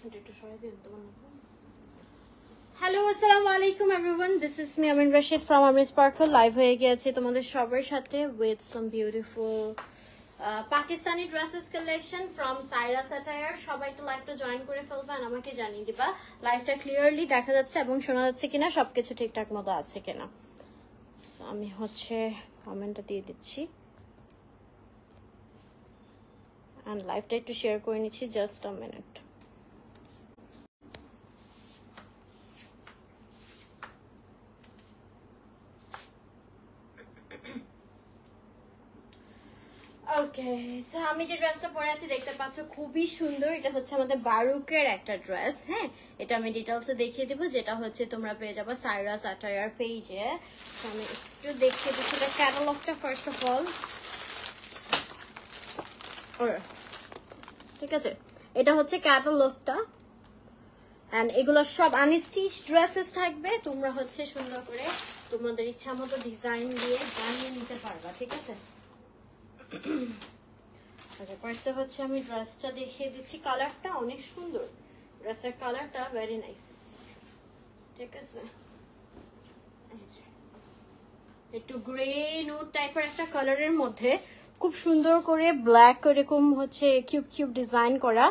Hello, assalamu alaikum everyone. This is me Amin Rashid from Amin Sparkle. Live হয়ে গিয়েছে তোমাদের সবার সাথে with some beautiful Pakistani dresses collection from Saira Attire. সবাই একটু লাইভটা জয়েন করে ফেলবা আর আমাকে জানিয়ে দিবা লাইভটা ক্লিয়ারলি দেখা যাচ্ছে এবং শোনা যাচ্ছে কিনা, সবকিছু ঠিকঠাক মতো আছে কিনা। সো আমি হচ্ছে কমেন্টটা দিয়ে দিচ্ছি and লাইভটা একটু শেয়ার করে নিচ্ছি, just a minute. Okay, so আমি যে ড্রেসটা পরে আছি দেখতে পাচ্ছ খুবই সুন্দর। এটা হচ্ছে আমাদের বারুকের একটা ড্রেস। হ্যাঁ, এটা আমি ডিটেলসে দেখিয়ে দেবো, যেটা হচ্ছে তোমরা পেয়ে যাবো সাইরাস আটায়ার পেজে। আমি একটু দেখিয়ে দিচ্ছি এটা ক্যাটালগটা ফার্স্ট অফ অল। ঠিক আছে, এটা হচ্ছে ক্যাটালগটা এন্ড এগুলো সব আনস্টিচ ড্রেসেস থাকবে। তোমরা হচ্ছে সুন্দর করে তোমাদের ইচ্ছা মতো ডিজাইন দিয়ে বানিয়ে নিতে পারবা। ঠিক আছে, আচ্ছা ফার্স্টে হচ্ছে আমি ড্রেসটা দেখিয়ে দিচ্ছি। কালারটা অনেক সুন্দর, ড্রেসের কালারটা ভেরি নাইস। ঠিক আছে, একটু গ্রে নোট টাইপের একটা কালারের মধ্যে খুব সুন্দর করে ব্ল্যাক এরকম হচ্ছে কিউব কিউব ডিজাইন করা,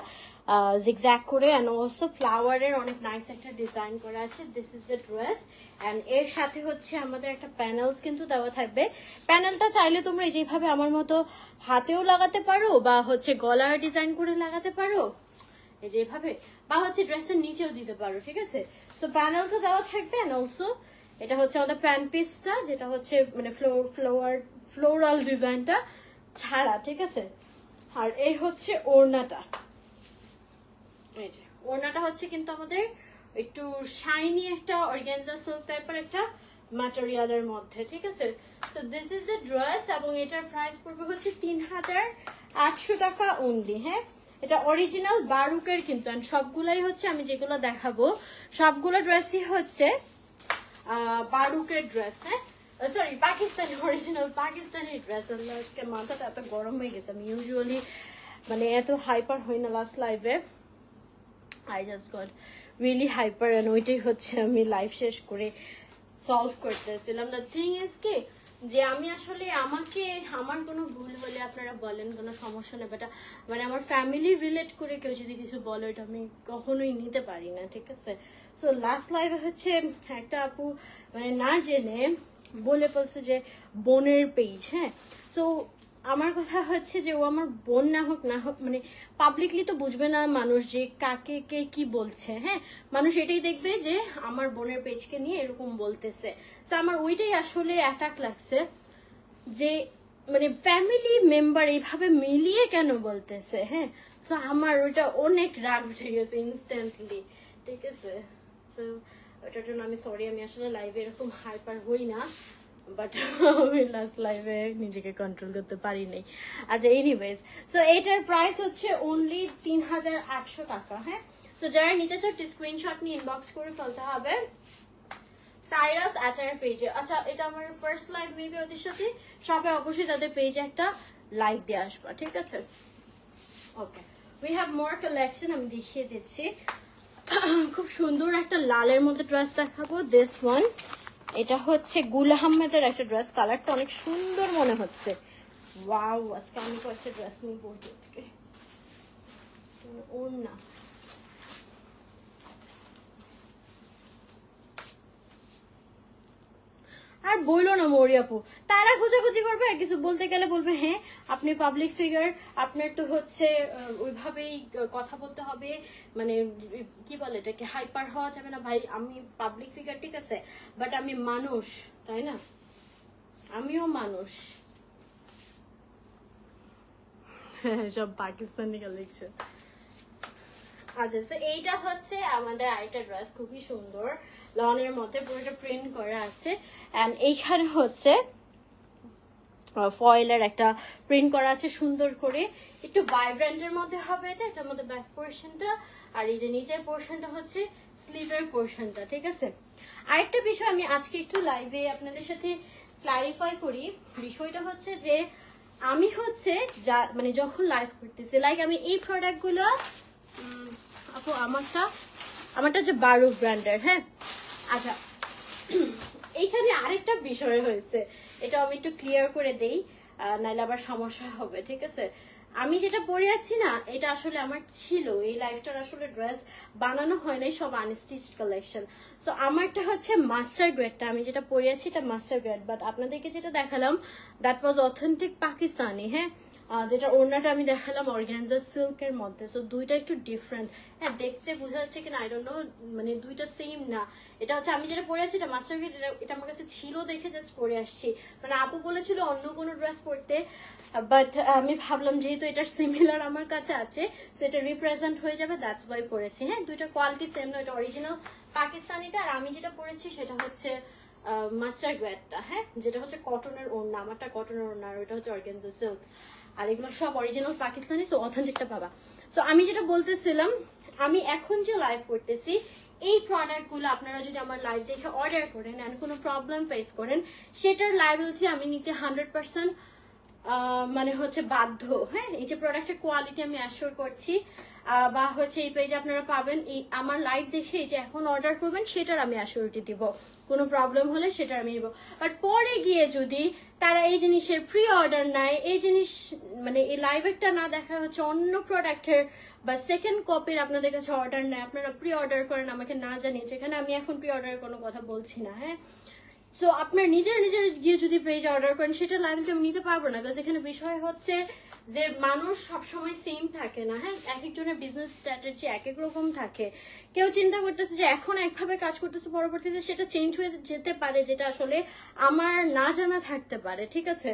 জিগজ্যাগ করে এন্ড অলসো ফ্লাওয়ারের অনেক নাইস একটা ডিজাইন করা আছে। This is the dress and এর সাথে হচ্ছে আমাদের একটা প্যানেলস কিন্তু দেওয়া থাকবে। প্যানেলটা চাইলে তোমরা যেভাবে আমার মতো হাতেও লাগাতে পারো বা হচ্ছে গলার ডিজাইন করে লাগাতে পারো এই যেভাবে, বা হচ্ছে ড্রেসের নিচেও দিতে পারো। ঠিক আছে, সো প্যানেলটা দেওয়া থাকবে এন্ড অলসো এটা হচ্ছে আমাদের প্যান পিসটা, যেটা হচ্ছে মানে ফ্লোরাল ডিজাইনটা ছাড়া। ঠিক আছে, আর এই হচ্ছে ওড়নাটা। এই যে ওড়নাটা হচ্ছে কিন্তু আমাদের একটু শাইনি একটা অর্গানজা সিল্ক টাইপের একটা ম্যাটেরিয়ালের মধ্যে। ঠিক আছে, so this is the dress এবং এটার প্রাইস পড়বে হচ্ছে ৩৮০০ টাকা অনলি। হ্যাঁ, এটা অরিজিনাল বারুকের কিন্তু, এন্ড সবগুলাই হচ্ছে আমি যেগুলো দেখাবো সবগুলো ড্রেসই হচ্ছে বারুকের ড্রেস। হ্যাঁ, sorry Pakistani, original Pakistani dress. আজকে মাথাটা এত গরম হয়ে গেছে, আমি ইউজুয়ালি মানে এত হাইপার হই না লাস্ট লাইভে। I just got really hyper and ওইটাই হচ্ছে আমি লাইভ শেষ করে সলভ করতেছিলাম। দ্য থিং ইজ কি যে আমি আসলে আমাকে আমার কোনো ভুল হলে আপনারা বলেন, কোনো সমস্যা নেই, বাট মানে আমার ফ্যামিলি রিলেট করে কেউ যদি কিছু বলে এটা আমি কখনোই নিতে পারি না। ঠিক আছে, সো লাস্ট লাইভে হচ্ছে একটা আপু মানে না জেনে বলে বলছে যে বোনের পেজ। হ্যাঁ, সো আমার কথা হচ্ছে যে ও আমার বোন না হোক না হোক মানে পাবলিকলি তো বুঝবে না মানুষ যে কাকে কে কি বলছে। হ্যাঁ, মানুষ এটাই দেখবে যে আমার বোনের পেজকে নিয়ে এরকম বলতেছে। তো আমার ওইটাই আসলে অ্যাটাক লাগছে যে মানে ফ্যামিলি মেম্বার এইভাবে মিলিয়ে কেন বলতেছে। হ্যাঁ, সো আমার ওইটা অনেক রাগ উঠে গেছে ইনস্ট্যান্টলি। ঠিক আছে, সো ওটার জন্য আমি সরি, আমি আসলে লাইভে এরকম হাইপার হই না, বাট আমি লাস্ট লাইভে নিজেকে কন্ট্রোল করতে পারিনি। আচ্ছা এনিওয়েজ, সো এইটার প্রাইস হচ্ছে অনলি ৩৮০০ টাকা। হ্যাঁ, সো যারা নিতে চাও স্ক্রিনশট নিয়ে ইনবক্স করে ফেলতে হবে সাইরাস অ্যাটায়ার পেজে। আচ্ছা, এটা আমার ফার্স্ট লাইভ মেবি ওদের সাথে, সবাই অবশ্যই তাদের পেজে একটা লাইক দিয়ে আসবা। ঠিক আছে, ওকে, উই হ্যাভ মোর কালেকশন, আমি দেখিয়ে দিচ্ছি। খুব সুন্দর একটা লালের মধ্যে ড্রেস দেখাবো। দিস ওয়ান, এটা হচ্ছে গুল আহমেদের একটা ড্রেস, কালারটা অনেক সুন্দর মনে হচ্ছে। ওয়াও, আজকে আমি কয়েকটা ড্রেস নিয়ে পড়তে থেকে ওর না আর বইলো না মৌরি আপু, তারা খোঁজাখুঁজি করবে আর কিছু বলতে গেলে বলবে হ্যাঁ আপনি পাবলিক ফিগার, আপনার তো হচ্ছে ওইভাবেই কথা বলতে হবে, মানে কি বলে এটাকে হাইপার হওয়া যাবে না। ভাই আমি পাবলিক ফিগার ঠিক আছে, বাট আমি মানুষ, তাই না? আমিও মানুষ। সব পাকিস্তানি কালেকশন। আচ্ছা, সো এইটা হচ্ছে আমাদের আরেকটা ড্রেস, খুবই সুন্দর লনের মধ্যে পুরোটা প্রিন্ট করা আছে এন্ড এইখানে হচ্ছে ফয়েলের একটা প্রিন্ট করা আছে সুন্দর করে, একটু ভাইব্রেন্টের মধ্যে হবে এটা। এটার মধ্যে ব্যাক পোর্শনটা আর এই যে নিচের পোর্শনটা হচ্ছে স্লিভের পোর্শনটা। ঠিক আছে, আরেকটা বিষয় আমি আজকে একটু লাইভে আপনাদের সাথে ক্লারিফাই করি, বিষয়টা হচ্ছে যে আমি হচ্ছে মানে যখন লাইভ করতেছি লাইক আমি এই প্রোডাক্টগুলো আপু আমারটা যে বারুক ব্র্যান্ডের। হ্যাঁ আচ্ছা, এইখানে আরেকটা বিষয় হয়েছে, এটা আমি একটু ক্লিয়ার করে দেই, নাইলে আবার সমস্যা হবে, ঠিক আছে? আমি যেটা পরে আছি না, এটা আসলে আমার ছিল, এই লাইফটার আসলে ড্রেস বানানো হয় নাই, সব আনস্টিচড কালেকশন। সো আমারটা হচ্ছে মাস্টার গ্রেডটা, আমি যেটা পরে আছি এটা মাস্টার গ্রেড, বাট আপনাদেরকে যেটা দেখালাম দ্যাট ওয়াজ অথেন্টিক পাকিস্তানি। হ্যাঁ, যেটা ওড়নাটা আমি দেখালাম অর্গানজা সিল্কের মধ্যে। সো দুইটা একটু ডিফারেন্ট। হ্যাঁ, দেখতে বোঝা যাচ্ছে কিনা আই ডোন্ট নো, মানে দুইটা সেম না। এটা হচ্ছে আমি যেটা পরে আছি এটা মাস্টার গ্রেড, এটা আমার কাছে ছিল দেখে জাস্ট পরে আসছি। মানে আপু বলেছিল অন্য কোনো ড্রেস পরতে, বাট আমি ভাবলাম যেহেতু এটা সিমিলার আমার কাছে আছে, সো এটা রিপ্রেজেন্ট হয়ে যাবে, দ্যাটস ওয়াই পরেছি। হ্যাঁ, দুইটা কোয়ালিটি সেম না, এটা অরিজিনাল পাকিস্তানিটা, আর আমি যেটা পরেছি সেটা হচ্ছে মাস্টার গ্রেডটা। হ্যাঁ, যেটা হচ্ছে কটনের ওড়না, আমারটা কটনের ওড়না, আর ওইটা হচ্ছে অর্গানজা সিল্ক, আর এগুলো সব অরিজিনাল পাকিস্তানি, সো অথেন্টিকটা পাবা। সো আমি যেটা বলতেছিলাম, আমি এখন যে লাইভ করতেছি এই প্রোডাক্টগুলো আপনারা যদি আমার লাইভ দেখে অর্ডার করেন এন্ড কোনো প্রবলেম ফেস করেন, সেটার লাইবিলিটি আমি নিতে 100% মানে হচ্ছে বাধ্য। হ্যাঁ, এই যে প্রোডাক্টের কোয়ালিটি আমি অ্যাসিওর করছি, বা হচ্ছে এই পেজে আপনারা পাবেন, এই আমার লাইভ দেখে এই যে এখন অর্ডার করবেন সেটার আমি অ্যাসিওরিটি দিব, কোনো প্রবলেম হলে সেটা আমি নিব। বাট পরে গিয়ে যদি তারা এই জিনিসের প্রি অর্ডার নেয়, এই জিনিস মানে এই লাইভেরটা না দেখা হচ্ছে অন্য প্রোডাক্টের বা সেকেন্ড কপির আপনাদের কাছে অর্ডার নেয়, আপনারা প্রি অর্ডার করেন আমাকে না জানিয়ে, যেখানে আমি এখন প্রি অর্ডারের কোনো কথা বলছি না। হ্যাঁ, সো আপনার নিজের গিয়ে যদি পেজে অর্ডার করেন সেটা লাইভলি আমি নিতে পারবো না, বিকজ এখানে বিষয় হচ্ছে যে মানুষ সবসময় সেম থাকে না। হ্যাঁ, এক একজনের বিজনেস স্ট্র্যাটেজি এক এক রকম থাকে। কেউ চিন্তা করতেছে যে এখন একভাবে কাজ করতেছে, পরবর্তীতে সেটা চেঞ্জ হয়ে যেতে পারে, যেটা আসলে আমার না জানা থাকতে পারে। ঠিক আছে,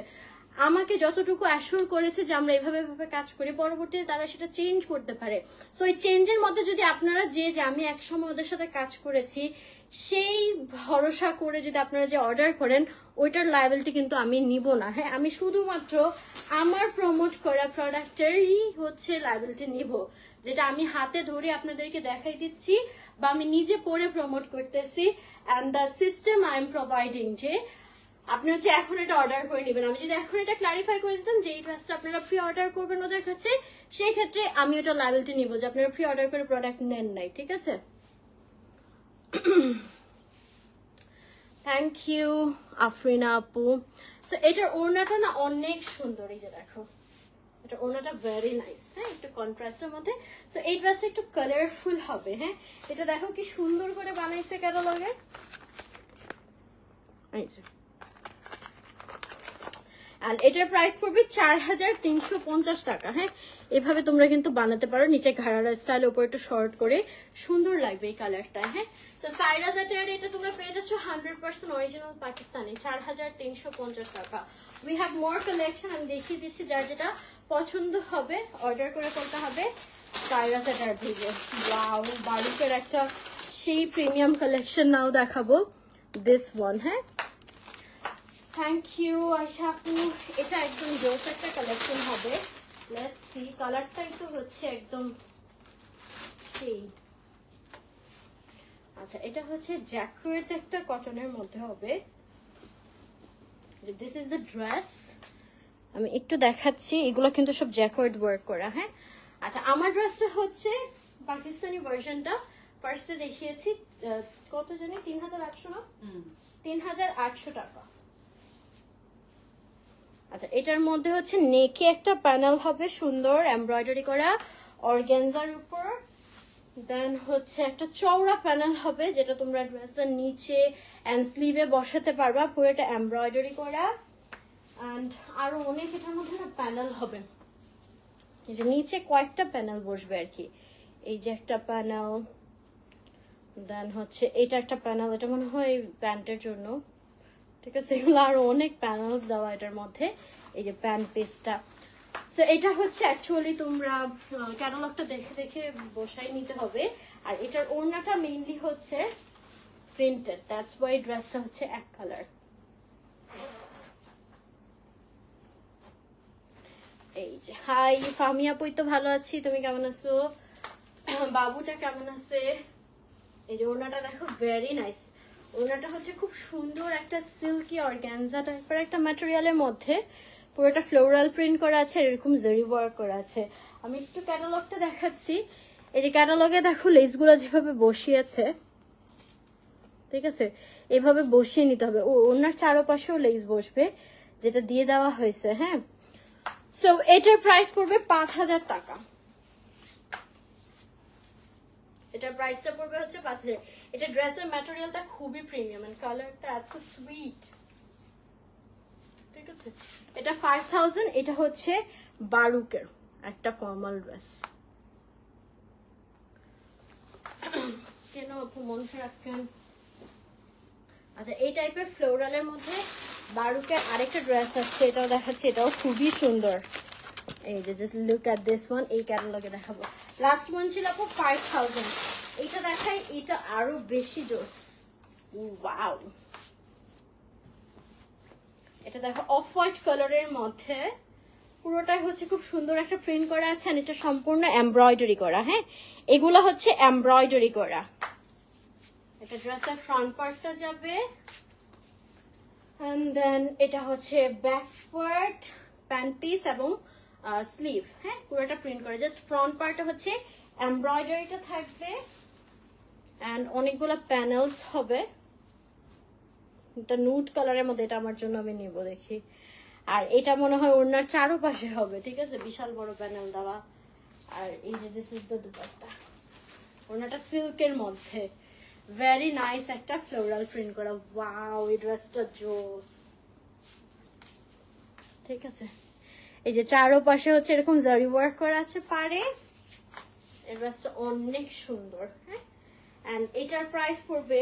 আমাকে যতটুকু অ্যাসিওর করেছে যে আমরা এভাবে কাজ করি, পরবর্তীতে তারা সেটা চেঞ্জ করতে পারে। সো এই চেঞ্জের মধ্যে যদি আপনারা যে আমি একসময় ওদের সাথে কাজ করেছি সেই ভরসা করে যদি আপনারা যে অর্ডার করেন, ওইটার লায়াবিলিটি কিন্তু আমি নিব না। হ্যাঁ, আমি শুধুমাত্র আমার প্রমোট করা প্রোডাক্টেরই হচ্ছে লায়াবিলিটি নিব, যেটা আমি হাতে ধরে আপনাদেরকে দেখাই দিচ্ছি বা আমি নিজে পরে প্রমোট করতেছি। And the system I am providing, যে আপনি হচ্ছে এখন এটা অর্ডার করে নেবেন। আমি যদি এখন এটা ক্লারিফাই করে দিতাম যে এই ড্রেসটা আপনারা প্রি অর্ডার করবেন ওদের কাছে, সেই ক্ষেত্রে আমি ওটা লায়াবিলিটি নিব যে আপনারা প্রি অর্ডার করে প্রোডাক্ট নেন নাই। ঠিক আছে, থ্যাংক ইউ আফরিনা আপু। সো এটার ওড়নাটা না অনেক সুন্দর, এই যে দেখো এটা ওড়নাটা ভেরি নাইস। হ্যাঁ, একটু কন্ট্রাস্টের মধ্যে। সো এই ড্রেসটা একটু কালারফুল হবে। হ্যাঁ, এটা দেখো কি সুন্দর করে বানাইছে ক্যাটালগে। এই যে, আর এটার প্রাইস পড়বে 4350 টাকা। হ্যাঁ, এভাবে তোমরা কিন্তু বানাতে পারো, নিচে ঘাড়ারা স্টাইল, উপর একটু শর্ট করে, সুন্দর লাগবে এই কালারটা। হ্যাঁ, তো সাইরা জাটের এটা তোমরা পেয়ে যাচ্ছ 100% অরিজিনাল পাকিস্তানি, 4350 টাকা। উই হ্যাভ মোর কালেকশন, আমি দেখিয়ে দিচ্ছি, যার যেটা পছন্দ হবে অর্ডার করে করতে হবে সাইরা জাটের থেকে। ওয়াও, বারুকের একটা সেই প্রিমিয়াম কালেকশন নাও দেখাবো, দিস ওয়ান। হ্যাঁ, থ্যাংক ইউ আয়শা আপু। এটা একদম জোস একটা কালেকশন হবে। লেটস সি, কালারটাই তো হচ্ছে একদম সেই। আচ্ছা, এটা হচ্ছে জ্যাকেট একটা কটনের মধ্যে হবে। দিস ইজ দ্য ড্রেস, আমি একটু দেখাচ্ছি, এগুলো কিন্তু সব জ্যাকেট ওয়ার্ক করা। হ্যাঁ, আচ্ছা, আমার ড্রেসটা হচ্ছে পাকিস্তানি ভার্সনটা, ফার্স্টে দেখিয়েছি কত জানি 3800 না, 3800 টাকা। আচ্ছা, এটার মধ্যে হচ্ছে নেকে একটা প্যানেল হবে সুন্দর এমব্রয়ডারি করা অর্গানজার উপর, দেন হচ্ছে একটা চওড়া প্যানেল হবে যেটা তোমরা ড্রেসের নিচে এন্ড স্লিভে বসাতে পারবা, পুরোটা এমব্রয়ডারি করা। এন্ড আরো অনেক এটার মধ্যে না প্যানেল হবে, এই যে নিচে কয়েকটা প্যানেল বসবে আর কি। এই যে একটা প্যানেল, দেন হচ্ছে এটা একটা প্যানেল, এটা মনে হয় প্যান্টের জন্য। ঠিক আছে, এগুলো আরো অনেক প্যানেলস দেওয়া এটার মধ্যে। এই যে প্যান্ট পিসটা, সো এটা হচ্ছে অ্যাকচুয়ালি তোমরা ক্যাটালগটা দেখে দেখে বসাই নিতে হবে। আর এটার ওড়নাটা মেইনলি হচ্ছে প্রিন্টেড, দ্যাটস ওয়াই ড্রেসটা হচ্ছে এক কালার। এই যে, হাই ফামিয়া আপু, তো ভালো আছি, তুমি কেমন আছো? বাবুটা কেমন আছে? এই যে ওড়নাটা দেখো, ভেরি নাইস। ওড়নাটা হচ্ছে খুব সুন্দর একটা সিল্কি অর্গানজা টাইপের একটা ম্যাটেরিয়ালের মধ্যে, পুরোটা ফ্লোরাল প্রিন্ট করা আছে, এরকম জরি ওয়ার্ক করা আছে। আমি একটু ক্যাটালগটা দেখাচ্ছি। এই যে ক্যাটালগে দেখো লেসগুলো যেভাবে বসিয়েছে, ঠিক আছে, এভাবে বসিয়ে নিতে হবে। ওনার চারপাশেও লেস বসবে, যেটা দিয়ে দেওয়া হয়েছে। হ্যাঁ, সো এটার প্রাইস পড়বে 5000 টাকা। এটার প্রাইসটা পড়বে হচ্ছে 5000। এটা ড্রেসের ম্যাটেরিয়ালটা খুবই প্রিমিয়াম এন্ড কালারটা এত সুইট, ঠিক আছে। এটা 5000। এটা হচ্ছে বারুকের একটা ফর্মাল ড্রেস। কেন আপু মন খারাপ কেন? আচ্ছা, এই টাইপের ফ্লোরালের মধ্যে বারুকের আরেকটা ড্রেস আছে, এটাও দেখাচ্ছি, এটাও খুবই সুন্দর। এই যে just look at this one, এই ক্যাটালগে দেখাবো। লাস্ট ওয়ান ছিল আপু 5000। এটা দেখাই, এটা আরো বেশি জোস। ওয়াও, এটা দেখো অফ হোয়াইট কালারের মধ্যে পুরোটাই হচ্ছে খুব সুন্দর একটা প্রিন্ট করা আছে, আর এটা সম্পূর্ণ এমব্রয়ডারি করা। হ্যাঁ, এগুলো হচ্ছে এমব্রয়ডারি করা। এটা ড্রেসের ফ্রন্ট পার্টটা যাবে, এন্ড দেন এটা হচ্ছে ব্যাক পার্ট, প্যান্ট পিস এবং স্লিভ। হ্যাঁ, পুরোটা প্রিন্ট করে, জাস্ট ফ্রন্ট পার্টটা হচ্ছে এমব্রয়ডারিটা থাকবে, এন্ড অনেকগুলো প্যানেলস হবে। এটা নুড কালারের মধ্যে, এটা আমার জন্য আমি নিব দেখি। আর এটা মনে হয় ওনার চারপাশে হবে, ঠিক আছে, বিশাল বড় প্যানেল দেওয়া। আর এই যে দিস ইজ দ্য দুপাট্টা, ওনাটা সিল্কের মধ্যে ভেরি নাইস একটা ফ্লোরাল প্রিন্ট করা। ওয়াও, এই ড্রেসটা জোস, ঠিক আছে। এই যে চারপাশে হচ্ছে এরকম জারি ওয়ার্ক করা আছে পারে। এই ড্রেসটা অনেক সুন্দর। হ্যাঁ, এন্ড এটার প্রাইস পড়বে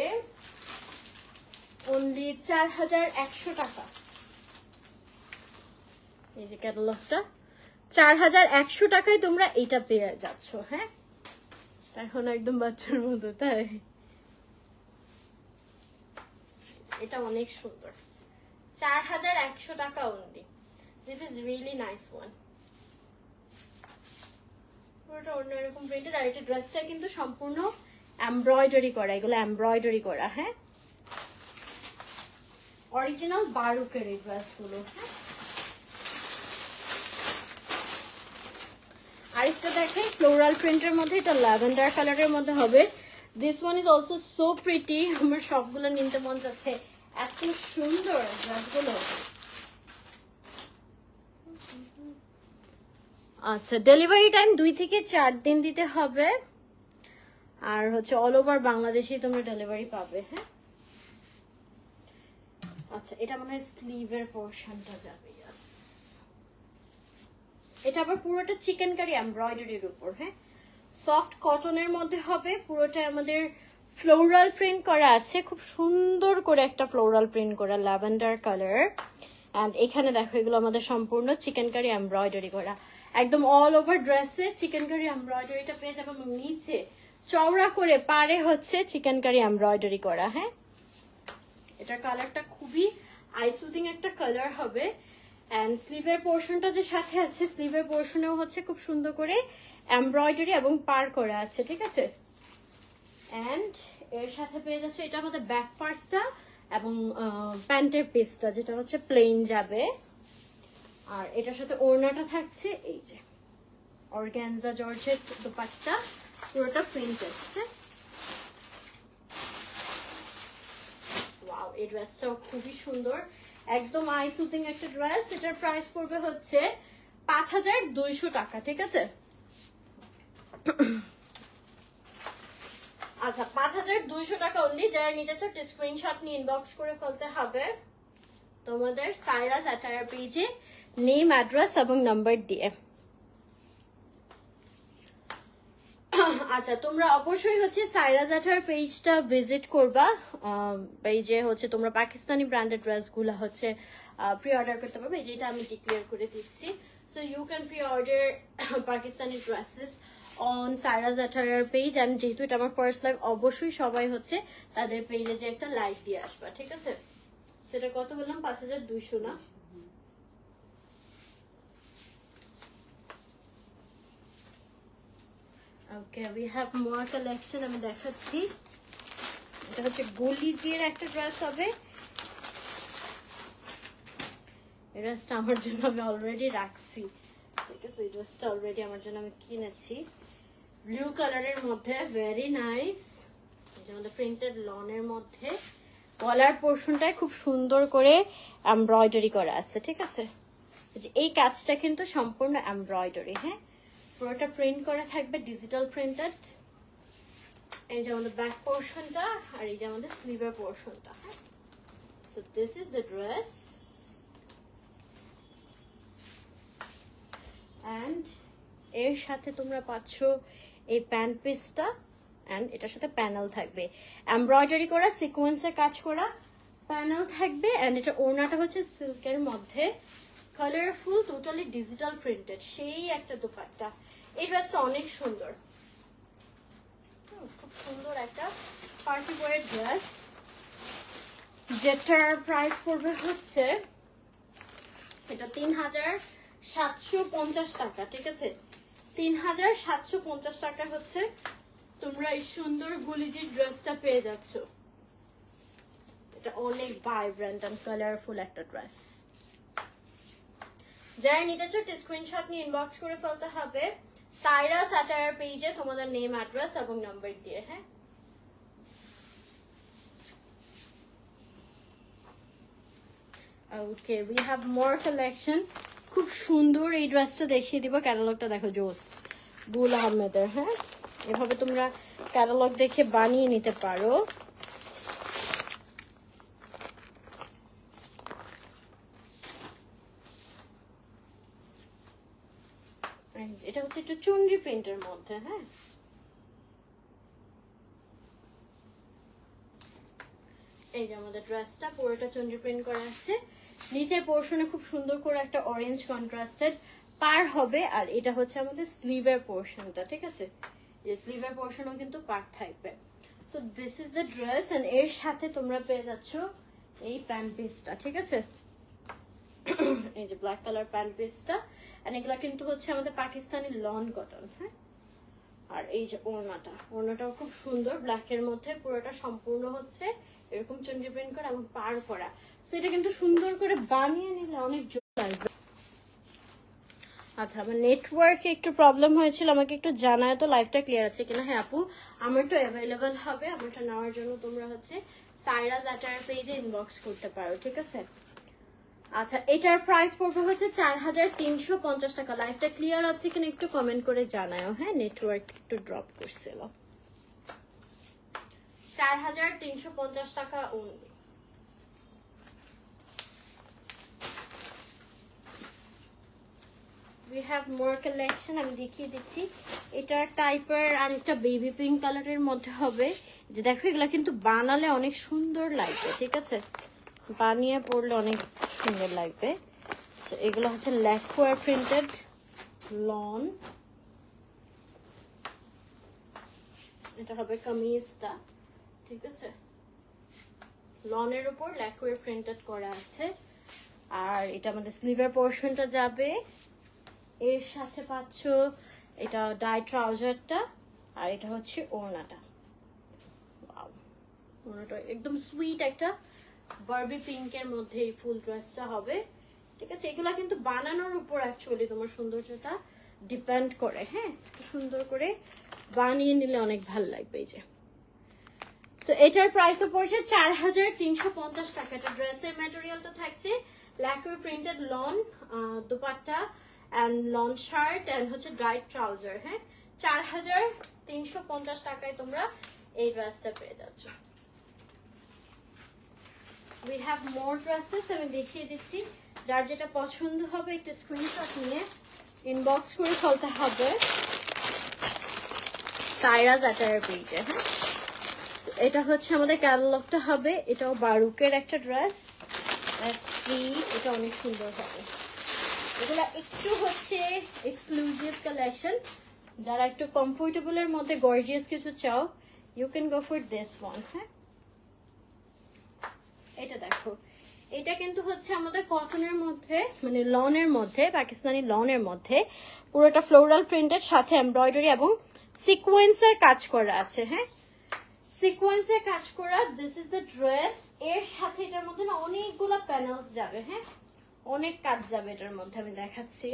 অনলি 4100 টাকা। এই যে ক্যাটালগটা 4100 টাকায় তোমরা এটা পেয়ে যাচ্ছ। হ্যাঁ, এখন একদম বাচ্চার মতো, তাই এটা অনেক সুন্দর। 4100 টাকা only. This is really nice one. পুরোটা অন্য এরকম প্রিন্টেড, আর এটা ড্রেসটা কিন্তু সম্পূর্ণ এমব্রয়ডারি করা, এগুলো এমব্রয়ডারি করা। হ্যাঁ, অরিজিনাল বারুকের এই ড্রেসগুলো। হ্যাঁ, আরেকটা দেখাই ফ্লোরাল প্রিন্টের মধ্যে, এটা ল্যাভেন্ডার কালারের মধ্যে হবে। This one is also so pretty, আমার সবগুলো নিতে মন যাচ্ছে, এত সুন্দর ড্রেসগুলো। আচ্ছা, ডেলিভারি টাইম 2 থেকে 4 দিন দিতে হবে, আর হচ্ছে অল ওভার বাংলাদেশে তোমরা ডেলিভারি পাবে। হ্যাঁ, আচ্ছা, এটা মনে হয় স্লিভের পোর্শনটা যাবে। ইয়েস, এটা আবার পুরোটা চিকেন কারি এমব্রয়ডারির উপর। হ্যাঁ, সফট কটনের মধ্যে হবে, পুরোটা আমাদের ফ্লোরাল প্রিন্ট করা আছে, খুব সুন্দর করে একটা ফ্লোরাল প্রিন্ট করা ল্যাভেন্ডার কালার। এন্ড এখানে দেখো এগুলো আমাদের সম্পূর্ণ চিকেন কারি এমব্রয়ডারি করা, একদম অল ওভার ড্রেসে চিকেন কারি এমব্রয়ডারিটা পেয়ে যাবে, এবং নিচে চওড়া করে পারে হচ্ছে চিকেন কারি এমব্রয়ডারি করা। হ্যাঁ, এটার কালারটা খুবই আই সুদিং একটা কালার হবে। এন্ড স্লিভের পোর্শনটা যে সাথে আছে, স্লিভের পোর্শনেও হচ্ছে খুব সুন্দর করে এমব্রয়ডারি এবং পার করা আছে, ঠিক আছে। এন্ড এর সাথে পেয়ে যাচ্ছে এটা আমাদের ব্যাক পার্টটা এবং প্যান্টের পিসটা, যেটা হচ্ছে প্লেন যাবে। আর এটার সাথে ওড়নাটা থাকছে এই যে অর্গানজা জর্জেট দুপাট্টা, পুরোটা প্রিন্টেড। হ্যাঁ, ওয়াও, এই ড্রেসটাও খুবই সুন্দর, একদম আই সুদিং একটা ড্রেস। এটার প্রাইস পড়বে হচ্ছে 5200 টাকা, ঠিক আছে। আচ্ছা, 5200 টাকা অনলি। যারা নিতে চাও স্ক্রিনশট নিয়ে ইনবক্স করে ফেলতে হবে তোমাদের সাইরাস অ্যাটায়ার পেজে নেম, অ্যাড্রেস এবং নাম্বার দিয়ে। আচ্ছা, তোমরা অবশ্যই হচ্ছে সাইরাস অ্যাটায়ার পেজটা ভিজিট করবা। পেজে হচ্ছে তোমরা পাকিস্তানি ব্র্যান্ডেড ড্রেসগুলো হচ্ছে প্রি অর্ডার করতে পারবে, যেটা আমি ডিক্লেয়ার করে দিচ্ছি। So you can pre order Pakistani dresses on Saira's attire page. And যেহেতু এটা আমার ফার্স্ট লাইভ, অবশ্যই সবাই হচ্ছে তাদের পেজে যে একটা লাইক দিয়ে আসবা, ঠিক আছে। সেটা কত বললাম? 5200 না? ওকে, উই হ্যাভ মোর কালেকশন, আমি দেখাচ্ছি। এটা হচ্ছে গলিজির একটা ড্রেস হবে। এই ড্রেসটা আমার জন্য আমি অলরেডি রাখছি, ঠিক আছে। এই ড্রেসটা অলরেডি আমার জন্য আমি কিনেছি। ব্লু কালারের মধ্যে, ভেরি নাইস। আমাদের প্রিন্টেড লনের মধ্যে গলার পোর্শনটায় খুব সুন্দর করে এমব্রয়ডারি করা আছে, ঠিক আছে। এই কাজটা কিন্তু সম্পূর্ণ এমব্রয়ডারি, হ্যাঁ, পুরোটা প্রিন্ট করা থাকবে, ডিজিটাল প্রিন্টেড। এই যে আমাদের ব্যাক পোর্শনটা, আর এই যে আমাদের স্লিভের পোর্শনটা, হ্যাঁ। So this is the dress and এর সাথে তোমরা পাচ্ছ এই প্যান্ট পিসটা, অ্যান্ড এটার সাথে প্যানেল থাকবে, এমব্রয়ডারি করা সিকোয়েন্সের কাজ করা প্যানেল থাকবে। অ্যান্ড এটা ওড়নাটা হচ্ছে সিল্কের মধ্যে, কালারফুল, টোটালি ডিজিটাল প্রিন্টেড, সেই একটা দোপাট্টা। এই ড্রেসটা অনেক সুন্দর, খুব সুন্দর একটা পার্টি ওয়্যার ড্রেস, যেটার প্রাইস পড়বে হচ্ছে এটা 3750 টাকা, ঠিক আছে। 3750 টাকা হচ্ছে তোমরা এই সুন্দর গুলিজির ড্রেসটা পেয়ে যাচ্ছ। এটা অনেক ভাইব্রেন্ট এন্ড কালারফুল একটা ড্রেস। যারা নিতে চাও স্ক্রিনশট নিয়ে ইনবক্স করে ফেলতে হবে সাইরাস অ্যাটায়ার পেজে তোমাদের নেম, অ্যাড্রেস এবং নাম্বার দিয়ে, হ্যাঁ। ওকে, উই হ্যাভ মোর কালেকশন। খুব সুন্দর এই ড্রেসটা দেখিয়ে দিব, ক্যাটালগটা দেখো, জোস, বুল আহমেদের, হ্যাঁ। এভাবে তোমরা ক্যাটালগ দেখে বানিয়ে নিতে পারো। এটা হচ্ছে একটু চুনরি প্রিন্টের মধ্যে, হ্যাঁ। এই যে আমাদের ড্রেসটা পুরোটা চুনরি প্রিন্ট করা আছে, নিচের পোর্শনে খুব সুন্দর করে একটা অরেঞ্জ কন্ট্রাস্টেড পার হবে, আর এটা হচ্ছে আমাদের স্লিভের পোর্শনটা, ঠিক আছে। এই স্লিভের পোর্শনও কিন্তু পার থাকবে। So this is the dress, and এর সাথে তোমরা পেয়ে যাচ্ছ এই প্যান্ট পিসটা, ঠিক আছে। এই যে ব্ল্যাক কালার প্যান্ট পিসটা, এন্ড এগুলা কিন্তু হচ্ছে আমাদের পাকিস্তানি লন কটন, হ্যাঁ। আর এই যে ওড়নাটাও খুব সুন্দর, ব্ল্যাকের মধ্যে পুরোটা সম্পূর্ণ হচ্ছে এরকম চুনরি প্রিন্ট করা এবং পার করা। সো এটা কিন্তু সুন্দর করে বানিয়ে নিলে অনেক জোর লাগবে। আচ্ছা, আমার নেটওয়ার্কে একটু প্রবলেম হয়েছিল, আমাকে একটু জানায় তো লাইভটা ক্লিয়ার আছে কিনা। হ্যাঁ আপু, আমারটা অ্যাভেলেবেল হবে, আমারটা নেওয়ার জন্য তোমরা হচ্ছে সাইরাস অ্যাটায়ার পেজে ইনবক্স করতে পারো, ঠিক আছে। আচ্ছা, এটার প্রাইস পড়বে হচ্ছে 4350 টাকা। লাইভটা ক্লিয়ার আছে কিনা একটু কমেন্ট করে জানাও, হ্যাঁ, নেটওয়ার্ক একটু ড্রপ করছিল। 4350 টাকা only. We have more collection, আমি দেখিয়ে দিচ্ছি। এটার টাইপের আর একটা বেবি পিঙ্ক কালারের মধ্যে হবে, যে দেখো এগুলা কিন্তু বানালে অনেক সুন্দর লাগবে, ঠিক আছে, বানিয়ে পড়লে অনেক সুন্দর লাগবে। এগুলো হচ্ছে ল্যাকওয়্যার প্রিন্টেড লন, এটা হবে কামিজটা, ঠিক আছে, লনের উপর ল্যাকওয়্যার প্রিন্টেড করা আছে। আর এটা আমাদের স্লিভের পোর্শনটা যাবে, এর সাথে পাচ্ছ এটা ডাই ট্রাউজারটা, আর এটা হচ্ছে ওড়নাটা। ওড়নাটা একদম সুইট একটা বারবি পিঙ্কের মধ্যে এই ফুল ড্রেসটা হবে, ঠিক আছে। এগুলা কিন্তু বানানোর উপর অ্যাকচুয়ালি তোমার সৌন্দর্যটা ডিপেন্ড করে, হ্যাঁ। সুন্দর করে বানিয়ে নিলে অনেক ভালো লাগবে। এই যে সো এটার প্রাইসও পড়ছে 4350 টাকা। এটা ড্রেসের ম্যাটেরিয়ালটা থাকছে lacquerware printed lawn, dupatta and lawn shirt and হচ্ছে ড্রাই ট্রাউজার, হ্যাঁ। 4350 টাকায় তোমরা এই ড্রেসটা পেয়ে যাচ্ছ। We have more dresses, আমি দেখিয়ে দিচ্ছি। যার যেটা পছন্দ হবে একটা স্ক্রিনশট নিয়ে ইনবক্স করে ফেলতে হবে সাইরাস অ্যাটায়ার পেজে, হ্যাঁ। এটা হচ্ছে আমাদের ক্যাটালগটা হবে, এটাও বারুকের একটা ড্রেস, এটা অনেক সুন্দর হবে। এগুলা একটু হচ্ছে এক্সক্লুসিভ কালেকশন, যারা একটু কমফোর্টেবলের মধ্যে গর্জিয়াস কিছু চাও, you can go for this one, হ্যাঁ। এটা দেখো, এটা কিন্তু হচ্ছে আমাদের কটনের মধ্যে, মানে লনের মধ্যে, পাকিস্তানি লনের মধ্যে পুরোটা ফ্লোরাল প্রিন্টের সাথে এমব্রয়ডারি এবং সিকোয়েন্সের কাজ করা আছে, হ্যাঁ, সিকোয়েন্সের কাজ করা। This is the dress. এর সাথে এটার মধ্যে না অনেকগুলো প্যানেলস যাবে, হ্যাঁ, অনেক কাজ যাবে এটার মধ্যে, আমি দেখাচ্ছি।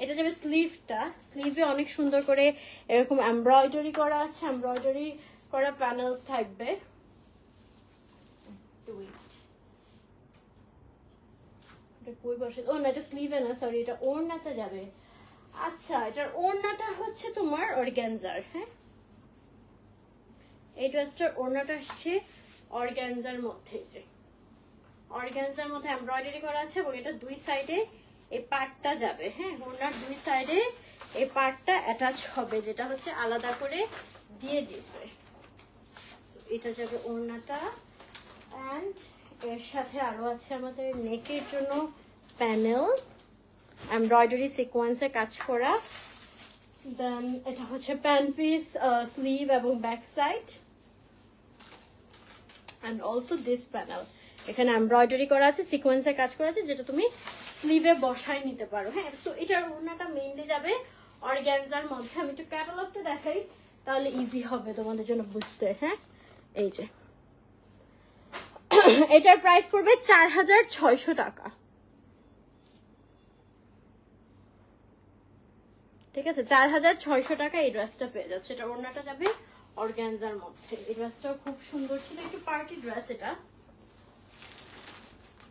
এটা যাবে স্লিভটা, স্লিভে অনেক সুন্দর করে এরকম এমব্রয়ডারি করা আছে, এমব্রয়ডারি করা প্যানেলস থাকবে। কই বসে, ও না এটা স্লিভে না, সরি এটা ওড়নাতে যাবে। আচ্ছা, এটার ওড়নাটা হচ্ছে তোমার অর্গানজার। হ্যাঁ, এই ড্রেসটার ওড়নাটা আসছে অর্গানজার মধ্যে, যে অর্গানজার মধ্যে এমব্রয়ডারি করা আছে এবং এটা দুই সাইডে এই পার্টটা যাবে। হ্যাঁ, ওড়নার দুই সাইডে এই পার্টটা অ্যাটাচ হবে, যেটা হচ্ছে আলাদা করে দিয়ে দিছে। এটা যাবে ওড়নাটা। অ্যান্ড এর সাথে আরো আছে আমাদের নেকের জন্য প্যানেল, এমব্রয়ডারি সিকোয়েন্সে কাজ করা। দেন এটা হচ্ছে প্যান্ট পিস, স্লিভ এবং back side. And also this panel, এখানে এমব্রয়ডারি করা আছে, সিকোয়েন্সে কাজ করা আছে, যেটা তুমি স্লিভে বসায় নিতে পারো। হ্যাঁ, সো এটার ওড়নাটা মেইনলি যাবে অর্গানজার মধ্যে। আমি একটু ক্যাটালগটা দেখাই, তাহলে ইজি হবে তোমাদের জন্য বুঝতে। হ্যাঁ, এই যে এটার প্রাইস পড়বে 4600 টাকা। ঠিক আছে, 4600 টাকা এই ড্রেসটা পেয়ে যাচ্ছে। এটা ওড়নাটা যাবে অর্গানজার মধ্যে। এই ড্রেসটাও খুব সুন্দর ছিল, একটু পার্টি ড্রেস এটা।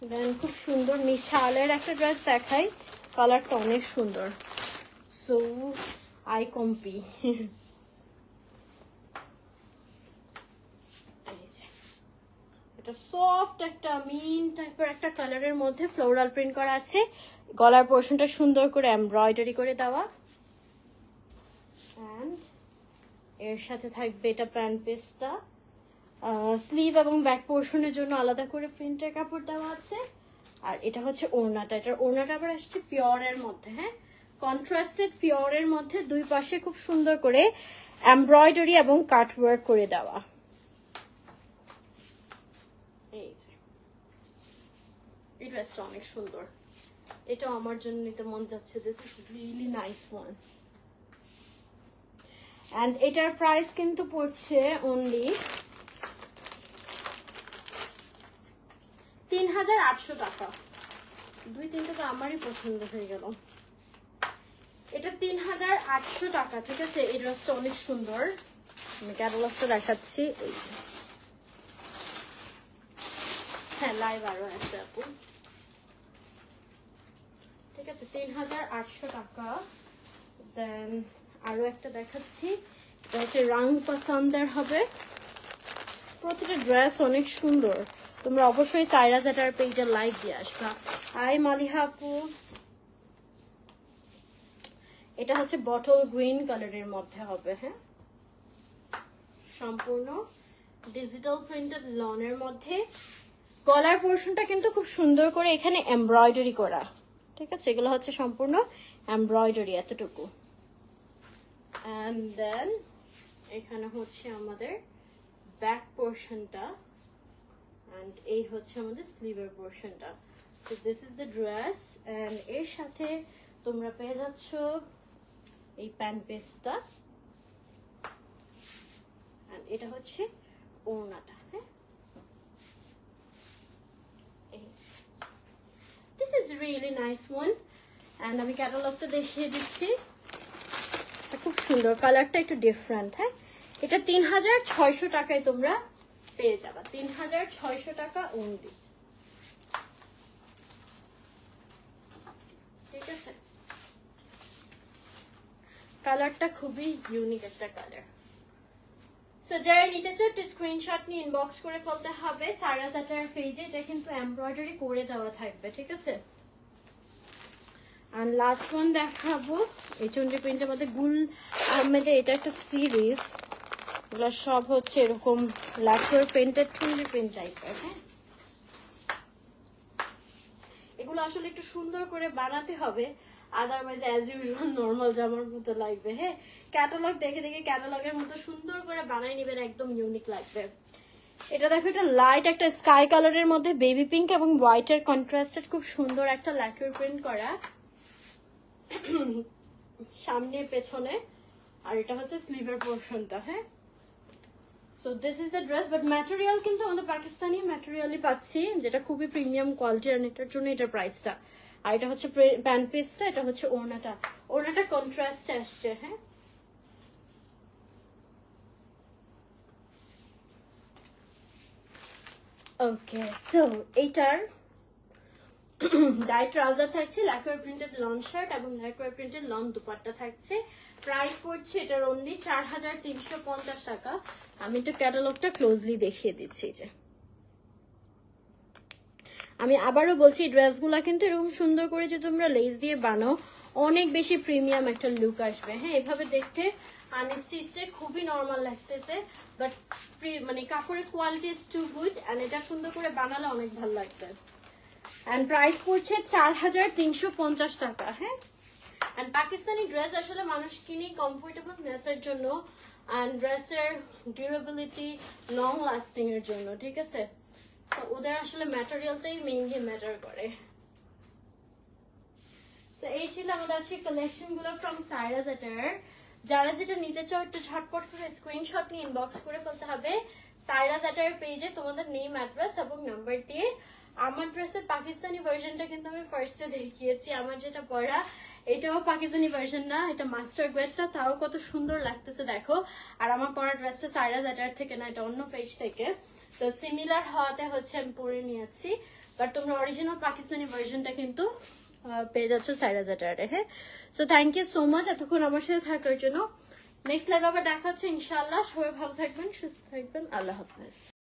দেন খুব সুন্দর মিশালের একটা ড্রেস দেখাই, কালারটা অনেক সুন্দর, সো আই কম্পি। এটা সফট একটা মিন টাইপের একটা কালারের মধ্যে ফ্লোরাল প্রিন্ট করা আছে, গলার পোর্শনটা সুন্দর করে এমব্রয়ডারি করে দেওয়া। অ্যান্ড এর সাথে থাকবে এটা প্যান্ট পিসটা, স্লিভ এবং ব্যাক পোর্শনের জন্য আলাদা করে প্রিন্টের কাপড় দেওয়া আছে। আর এটা হচ্ছে ওড়নাটা, এটার ওড়নাটা আবার আসছে পিওরের মধ্যে। হ্যাঁ, কন্ট্রাস্টেড পিওরের মধ্যে দুই পাশে খুব সুন্দর করে এমব্রয়ডারি এবং কাটওয়ার্ক করে দেওয়া। এই ড্রেসটা অনেক সুন্দর, এটা আমার জন্য নিতে মন যাচ্ছে। This is really nice one. And এটার প্রাইস কিন্তু পড়ছে অনলি 3800 টাকা। দুই তিনটা তো আমারই পছন্দ হয়ে গেল। এটা 3800 টাকা। ঠিক আছে, এই ড্রেসটা অনেক সুন্দর, আমি ক্যাটালগটা দেখাচ্ছি। হ্যাঁ, লাইভ আরো আছে আপু। ঠিক আছে, 3800 টাকা। দেন আরো একটা দেখাচ্ছি, এটা হচ্ছে রং পছন্দের হবে। প্রতিটা ড্রেস অনেক সুন্দর, তোমরা অবশ্যই সাইরা জাটার পেজে লাইক দিয়ে আসবা। হাই মালিহা আপু। এটা হচ্ছে বটল গ্রিন কালারের মধ্যে হবে। হ্যাঁ, সম্পূর্ণ ডিজিটাল প্রিন্টেড লনের মধ্যে। গলার পোর্শনটা কিন্তু খুব সুন্দর করে এখানে এমব্রয়ডারি করা। ঠিক আছে, এগুলো হচ্ছে সম্পূর্ণ এমব্রয়ডারি এতটুকু। এন্ড দেন এখানে হচ্ছে আমাদের ব্যাক পোর্শনটা, এন্ড এই হচ্ছে আমাদের স্লিভের পোর্শনটা। So this is the dress. And এর সাথে তোমরা পেয়ে যাচ্ছ এই প্যান্ট পিসটা, এন্ড এটা হচ্ছে ওড়নাটা। হ্যাঁ, this is really nice one. And আমি ক্যাটালগটা দেখিয়ে দিচ্ছি, খুব সুন্দর, কালারটা একটু ডিফারেন্ট। হ্যাঁ, এটা 3600 টাকায় তোমরা পেয়ে যাবা, 3600 টাকা অনলি। ঠিক আছে, কালারটা খুবই ইউনিক একটা কালার। সো যারা নিতে চাও একটু স্ক্রিনশট নিয়ে ইনবক্স করে ফেলতে হবে সাইরা জাটার পেজে। এটা কিন্তু এমব্রয়ডারি করে দেওয়া থাকবে। ঠিক আছে, আর লাস্ট ওয়ান দেখাবো, এই চন্ডী প্রিন্টের মধ্যে গুল আহমেদের। এটা একটা সিরিজ, এগুলো সব হচ্ছে এরকম ল্যাকোর প্রিন্টেড চন্ডী প্রিন্ট টাইপের। হ্যাঁ, এগুলো আসলে একটু সুন্দর করে বানাতে হবে, আদারওয়াইজ অ্যাজ ইউজুয়াল নর্মাল জামার মতো লাগবে। হ্যাঁ, ক্যাটালগ দেখে দেখে ক্যাটালগের মতো সুন্দর করে বানাই নিবেন, একদম ইউনিক লাগবে। এটা দেখো, এটা লাইট একটা স্কাই কালারের মধ্যে বেবি পিঙ্ক এবং হোয়াইটের কন্ট্রাস্টেড খুব সুন্দর একটা ল্যাকোর প্রিন্ট করা সামনে পেছনে। আর এটা হচ্ছে স্লিভের পোর্শনটা। হ্যাঁ, so this is the dress. But material কিন্তু আমাদের পাকিস্তানি ম্যাটেরিয়ালই পাচ্ছি, যেটা খুবই প্রিমিয়াম কোয়ালিটি। আর এটার জন্য এটার প্রাইসটা আর এটা হচ্ছে প্যান্ট পিসটা, এটা হচ্ছে ওড়নাটা। ওড়নাটা কন্ট্রাস্টে আসছে। হ্যাঁ, ওকে। সো এইটার ডাই ট্রাউজার থাকছে, ল্যাকোয়ার প্রিন্টেড লং শার্ট এবং ল্যাকোয়ার প্রিন্টেড লং দুপাট্টা থাকছে। প্রাইস পড়ছে এটার অনলি 4350 টাকা। আমি একটু ক্যাটালগটা ক্লোজলি দেখিয়ে দিচ্ছি। যে আমি আবারও বলছি, ড্রেসগুলো কিন্তু এরকম সুন্দর করে যে তোমরা লেস দিয়ে বানাও, অনেক বেশি প্রিমিয়াম একটা লুক আসবে। হ্যাঁ, এভাবে দেখতে আনস্টিচডে খুবই নর্মাল লাগতেছে, বাট মানে কাপড়ের quality is too good, and এটা সুন্দর করে বানালে অনেক ভালো লাগবে। অ্যান্ড প্রাইস পড়ছে 4350 টাকা। হ্যাঁ, অ্যান্ড পাকিস্তানি ড্রেস আসলে মানুষ কিনে কমফোর্টেবলনেসের জন্য, অ্যান্ড ড্রেসের ডিউরেবিলিটি, লং লাস্টিং এর জন্য। ঠিক আছে, তো ওদের আসলে ম্যাটেরিয়ালটাই মেইনলি ম্যাটার করে। তো এই ছিল আমাদের আজকে কালেকশন গুলো ফ্রম সাইরা জেটার। যারা যেটা নিতে চাও একটু ঝটপট করে স্ক্রিনশট নিয়ে ইনবক্স করে ফেলতে হবে সাইরা জেটার পেজে তোমাদের নেম, অ্যাড্রেস এবং নাম্বার দিয়ে। আমার ড্রেসের পাকিস্তানি ভার্সনটা কিন্তু আমি ফার্স্টে দেখিয়েছি। আমার যেটা পরা এটাও পাকিস্তানি ভার্সন না, এটা মাস্টার গ্রেডটা, তাও কত সুন্দর লাগতেছে দেখো। আর আমার পরা ড্রেসটা সাইরা জেটার থেকে না, এটা অন্য পেজ থেকে। তো সিমিলার হওয়াতে হচ্ছে আমি পরে নিয়েছি, বাট তোমরা অরিজিনাল পাকিস্তানি ভার্সনটা কিন্তু পেয়ে যাচ্ছ সাইরা জেটারে। হ্যাঁ, so thank you so much এতক্ষণ আমার সাথে থাকার জন্য। নেক্সট লাইভ আবার দেখা হচ্ছে ইনশাআল্লাহ। সবাই ভালো থাকবেন, সুস্থ থাকবেন, আল্লাহ হাফেজ।